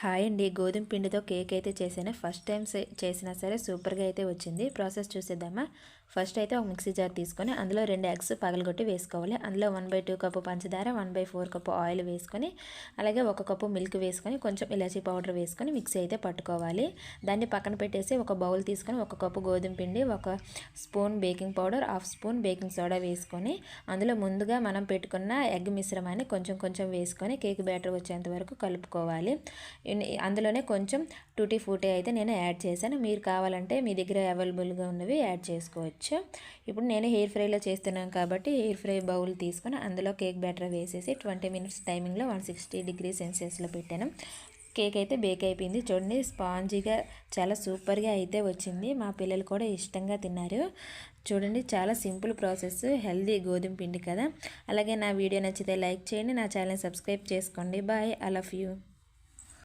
Hi అండి. గోధుమ పిండితో కేక్ అయితే చేశాను. ఫస్ట్ టైం చేసినా సరే సూపర్గా అయితే వచ్చింది. ప్రాసెస్ చూసేద్దామా. ఫస్ట్ అయితే ఒక మిక్సీ జార్ తీసుకొని అందులో 2 ఎగ్స్ పగలగొట్టి వేసుకోవాలి. అందులో 1/2 కప్పు పంచదార, 1/4 కప్పు ఆయిల్ వేసుకొని, అలాగే 1 కప్పు మిల్క్ వేసుకొని, కొంచెం ఇలాచీ పౌడర్ వేసుకొని మిక్సీ అయితే పట్టుకోవాలి. దాన్ని పక్కన పెట్టేసి ఒక బౌల్ తీసుకొని 1 కప్పు గోధుమ పిండి, 1 spoon baking powder, 1/2 spoon baking soda వేసుకొని, అందులో ముందుగా మనం పెట్టుకున్న ఎగ్ మిశ్రమాన్ని కొంచెం కొంచెం వేసుకొని కేక్ బ్యాటర్ వచ్చేంత వరకు కలుపుకోవాలి. అందులోనే కొంచెం టూటీ ఫ్రూటీ అయితే నేను యాడ్ చేశాను. మీరు కావాలంటే మీ దగ్గర అవైలబుల్గా ఉన్నవి యాడ్ చేసుకోవచ్చు. ఇప్పుడు నేను హెయిర్ ఫ్రైలో చేస్తున్నాను కాబట్టి హెయిర్ ఫ్రై బౌల్ తీసుకొని అందులో కేక్ బ్యాటర్ వేసేసి 20 మినిట్స్ టైమింగ్లో 160 డిగ్రీ సెల్సియస్లో పెట్టాను. కేక్ అయితే బేక్ అయిపోయింది. చూడండి, స్పాంజీగా చాలా సూపర్గా అయితే వచ్చింది. మా పిల్లలు కూడా ఇష్టంగా తిన్నారు. చూడండి, చాలా సింపుల్ ప్రాసెస్, హెల్దీ గోధుమ పిండి కదా. అలాగే నా వీడియో నచ్చితే లైక్ చేయండి, నా ఛానల్ సబ్స్క్రైబ్ చేసుకోండి. Bye, I love you.